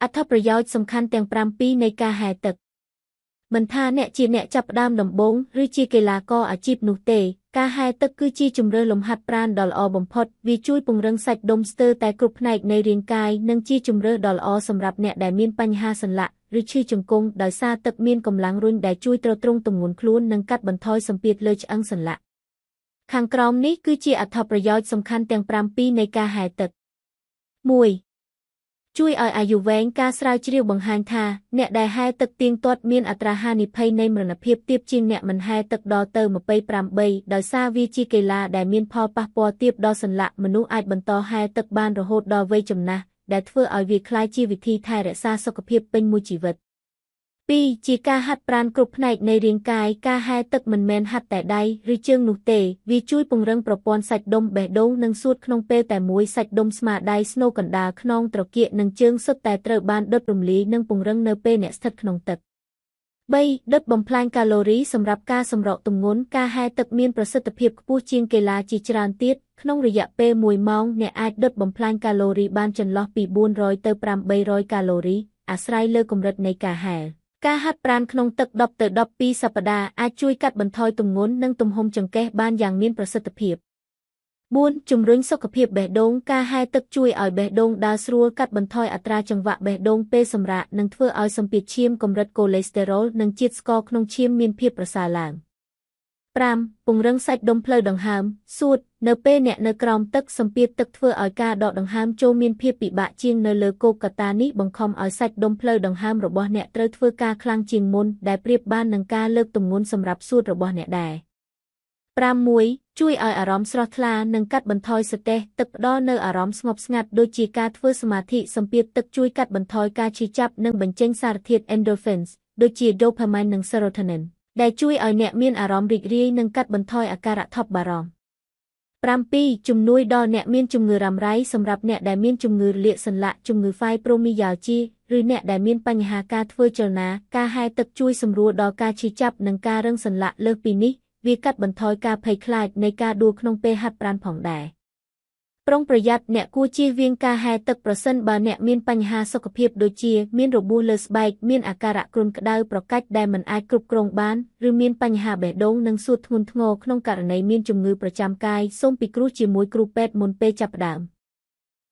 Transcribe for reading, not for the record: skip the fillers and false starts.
អត្ថប្រយោជន៍សំខាន់ទាំង5ពីរនៃការហែលទឹកមិនថាអ្នកជាអ្នកចាប់ផ្ដើមដំបូងឬជាកីឡាករអាជីពនោះទេការហែលទឹកគឺជាជម្រើសលំហាត់ប្រាណដ៏ល្អបំផុតវាជួយពង្រឹងសាច់ដុំស្ទើរតែគ្រប់ផ្នែកនៃរាងកាយនិងជាជម្រើសដ៏ល្អសម្រាប់អ្នកដែលមានបញ្ហាសន្លាក់ឬឈឺជង្គង់ដោយសារទឹកមានកម្លាំងរុញដែលជួយទ្រទ្រង់ទម្ងន់ខ្លួននិងកាត់បន្ថយសម្ពាធលើឆ្អឹងសន្លាក់ខាងក្រោមនេះគឺជាអត្ថប្រយោជន៍សំខាន់ទាំង5ពីរនៃការហែលទឹក1ជួយឲ្យអាយុវែងការស្រាវជ្រាវបង្ហាញថាអ្នកដែលហែលទឹកទៀងទាត់មានអត្រាហានិភ័យនៃមរណភាពទាបជាងអ្នកមិនហែលទឹកដល់ទៅ28ដោយសារវាជាកីឡាដែលមានផលប៉ះពាល់ទាបដល់សន្លាក់មនុស្សអាចបន្តហែលទឹកបានរហូតដល់វ័យចំណាស់ដែលធ្វើឲ្យវាក្លាយជាវិធីថែរក្សាសុខភាពពេញមួយជីវិត2ជាការហាត់ប្រាណគ្រប់ផ្នែកនៃរាងកាយការហែលទឹកមិនមែនហាត់តែដៃឬជើងនោះទេវាជួយពង្រឹងប្រព័ន្ធសាច់ដុំបេះដូងនិងសួតក្នុងពេលតែមួយសាច់ដុំស្មាដៃស្នូកណ្ដាលខ្នងត្រគាកនិងជើងសុទ្ធតែត្រូវបានដុតរំលាយនិងពង្រឹងនៅពេលអ្នកស្ថិតក្នុងទឹក3ដុតបំផ្លាញកាឡូរីសម្រាប់ការសម្រកទម្ងន់ការហែលទឹកមានប្រសិទ្ធភាពខ្ពស់ជាងកីឡាជាច្រើនទៀតក្នុងរយៈពេល1ម៉ោងអ្នកអាចដុតបំផ្លាញកាឡូរីបានចន្លោះពី400ទៅ800កាឡូរីអាស្រ័យលើកម្រិតនៃការហែលការហាត់ប្រាណក្នុងទឹក10ទៅ12សប្តាហ៍អាចជួយកាត់បន្ថយទម្ងន់និងទំហំចង្កេះបានយ៉ាងមានប្រសិទ្ធភាព4ជំរុញសុខភាពបេះដូងការហែលទឹកជួយឲ្យបេះដូងដើរស្រួលកាត់បន្ថយអត្រាចង្វាក់បេះដូងពេលសម្រាកនិងធ្វើឲ្យសម្ពាធឈាមកម្រិតកូលេស្តេរ៉ុលនិងជាតិស្ករក្នុងឈាមមានភាពប្រសើរឡើង5ពង្រឹងសាច់ដុំផ្លូវដង្ហើមសួតនៅពេលអ្នកនៅក្រោមទឹកសម្ពាធទឹកធ្វើឲ្យការដកដង្ហើមចូលមានភាពពិបាកជាងនៅលើគោកកតានេះបង្ខំឲ្យសាច់ដុំផ្លូវដង្ហើមរបស់អ្នកត្រូវធ្វើការខ្លាំងជាងមុនដែលប្រៀបបាននឹងការលើកទម្ងន់សម្រាប់សួតរបស់អ្នកដែរ5ជួយឲ្យអារម្មណ៍ស្រស់ថ្លានិងកាត់បន្ថយស្ត្រេសទឹកផ្ដល់នូវអារម្មណ៍ស្ងប់ស្ងាត់ដូចជាការធ្វើសមាធិសម្ពាធទឹកជួយកាត់បន្ថយការឈឺចាប់និងបញ្ចេញសារធាតុ endorphins ដូចជា dopamine និង serotoninដែលជួយឲ្យអ្នកមានអារម្មណ៍រីករាយនិងកាត់បន្ថយអាការៈថប់បារម្ភ7ជំនួយដល់អ្នកមានជំងឺរ៉ាំរ៉ៃសម្រាប់អ្នកដែលមានជំងឺរលាកសន្លាក់ជំងឺ fibromyalgia ឬអ្នកដែលមានបញ្ហាការធ្វើចលនាការហែលទឹកជួយសម្រួលដល់ការឈឺចាប់និងការរឹងសន្លាក់លើសពីនេះវាកាត់បន្ថយការភ័យខ្លាចនៃការដួលក្នុងពេលហាត់ប្រាណផងដែរប្រុងប្រយ័ត្នអ្នកគួរជៀសវាងការហែលទឹកប្រសិនបើអ្នកមានបញ្ហាសុខភាពដូចជាមានរបួសលើស្បែកមានអាការៈគ្រុនក្តៅប្រកាច់ដែលមិនអាចគ្រប់គ្រងបានឬមានបញ្ហាបេះដូងនិងសួតធ្ងន់ធ្ងរក្នុងករណីមានជំងឺប្រចាំកាយសូមពិគ្រោះជាមួយគ្រូពេទ្យមុនពេលចាប់ផ្ដើម